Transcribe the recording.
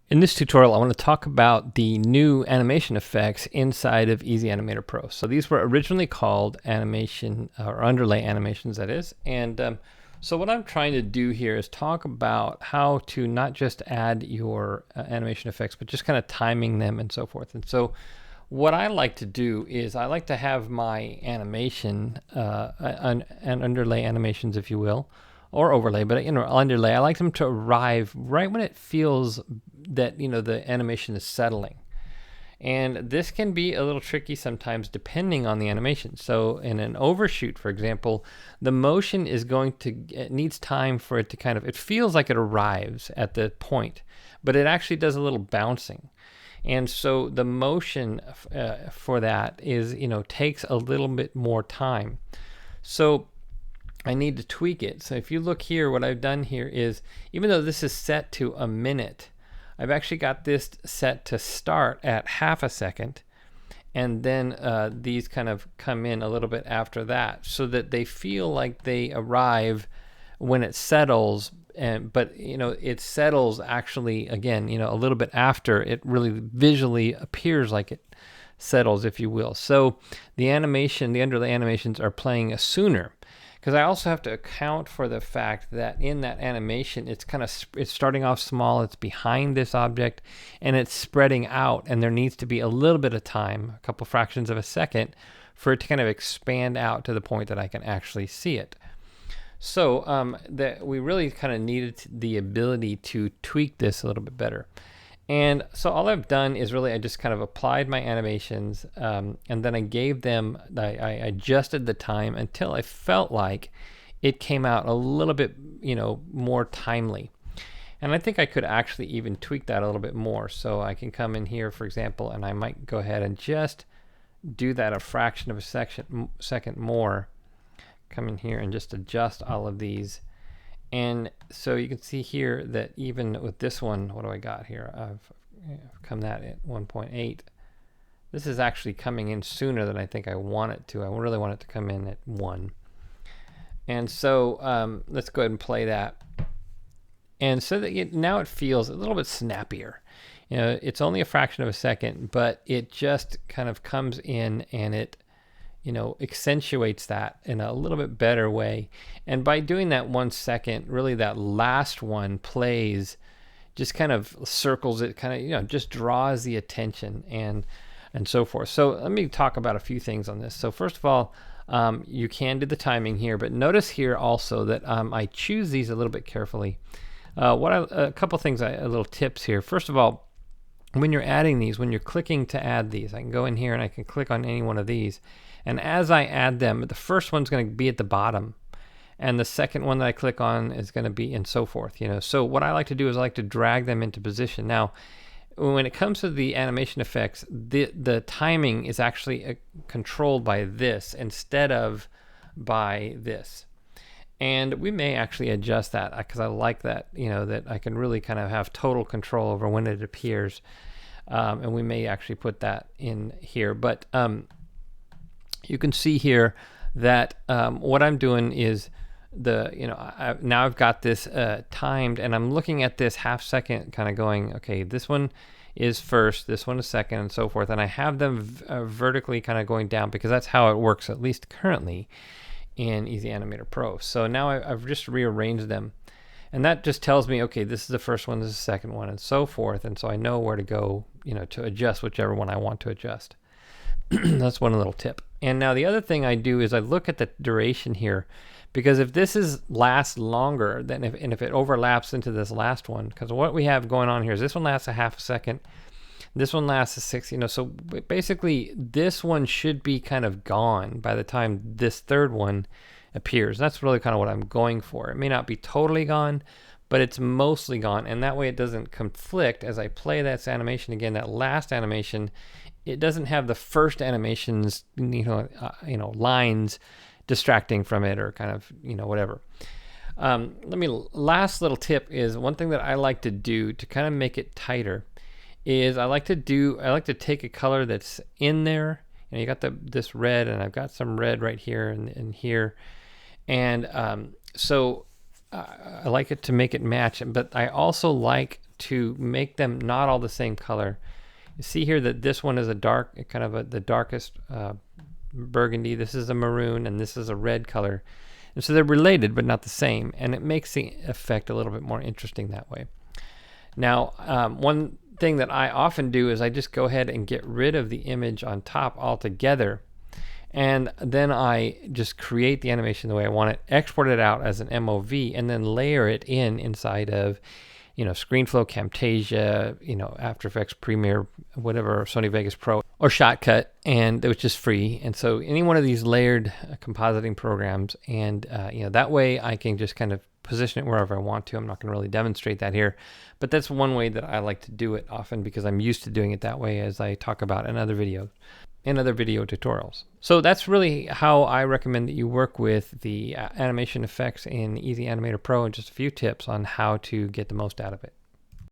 In this tutorial, I want to talk about the new animation effects inside of Easy Animator Pro. So these were originally called animation or underlay animations, that is. And so what I'm trying to do here is talk about how to not just add your animation effects, but just kind of timing them and so forth. And so what I like to do is I like to have my animation, and underlay animations, if you will, or overlay, but underlay. I like them to arrive right when it feels that the animation is settling. And this can be a little tricky sometimes depending on the animation. So in an overshoot, for example, the motion is it needs time for it to it feels like it arrives at the point, but it actually does a little bouncing. And so the motion for that is, takes a little bit more time. So I need to tweak it. So if you look here, what I've done here is, even though this is set to a minute, I've actually got this set to start at half a second, and then these kind of come in a little bit after that, so that they feel like they arrive when it settles. But it settles actually again, a little bit after it really visually appears like it settles, if you will. So the underlay animations are playing sooner, because I also have to account for the fact that in that animation, it's starting off small, it's behind this object, and it's spreading out, and there needs to be a little bit of time, a couple fractions of a second, for it to kind of expand out to the point that I can actually see it. So that we really kind of needed the ability to tweak this a little bit better. And so all I've done is really I just kind of applied my animations, and then I gave them, I adjusted the time until I felt like it came out a little bit, more timely. And I think I could actually even tweak that a little bit more. So I can come in here, for example, and I might go ahead and just do that a fraction of a second more. Come in here and just adjust all of these. And so you can see here that even with this one, what do I got here? I've come that at 1.8. This is actually coming in sooner than I think I want it to. I really want it to come in at 1. And so let's go ahead and play that. And so that now it feels a little bit snappier. It's only a fraction of a second, but it just kind of comes in and it accentuates that in a little bit better way. And by doing that 1 second, really that last one plays, just kind of circles it, kind of, just draws the attention and so forth. So let me talk about a few things on this. So first of all, you can do the timing here, but notice here also that I choose these a little bit carefully. A couple things, little tips here. First of all, when you're adding these, when you're clicking to add these, I can go in here and I can click on any one of these. And as I add them, the first one's going to be at the bottom, and the second one that I click on is going to be, and so forth. So what I like to do is I like to drag them into position. Now, when it comes to the animation effects, the timing is actually controlled by this instead of by this. And we may actually adjust that, because I like that, that I can really kind of have total control over when it appears. And we may actually put that in here. But you can see here that what I'm doing is now I've got this timed, and I'm looking at this half second, kind of going, okay, this one is first, this one is second, and so forth. And I have them vertically kind of going down, because that's how it works, at least currently, in Easy Animator Pro. So now I've just rearranged them, and that just tells me, okay, this is the first one, this is the second one, and so forth. And so I know where to go, to adjust whichever one I want to adjust. That's one little tip. And now the other thing I do is I look at the duration here, because if this lasts longer, then if it overlaps into this last one, because what we have going on here is this one lasts a half a second, this one lasts a 6, so basically this one should be kind of gone by the time this third one appears. That's really kind of what I'm going for. It may not be totally gone, but it's mostly gone, and that way it doesn't conflict as I play that animation again. That last animation, it doesn't have the first animation's lines distracting from it, or kind of whatever. Last little tip is, one thing that I like to do to kind of make it tighter is I like to take a color that's in there. You got this red, and I've got some red right here and here, and so I like it to make it match. But I also like to make them not all the same color. You see here that this one is a dark, kind of the darkest burgundy. This is a maroon, and this is a red color. And so they're related, but not the same. And it makes the effect a little bit more interesting that way. Now, one thing that I often do is I just go ahead and get rid of the image on top altogether. And then I just create the animation the way I want it, export it out as an MOV, and then layer it inside of, ScreenFlow, Camtasia, After Effects, Premiere, whatever, Sony Vegas Pro, or Shotcut, and which is free. And so any one of these layered compositing programs, and that way I can just kind of position it wherever I want to. I'm not going to really demonstrate that here, but that's one way that I like to do it often because I'm used to doing it that way, as I talk about in other video tutorials. So that's really how I recommend that you work with the animation effects in Easy Animator Pro, and just a few tips on how to get the most out of it.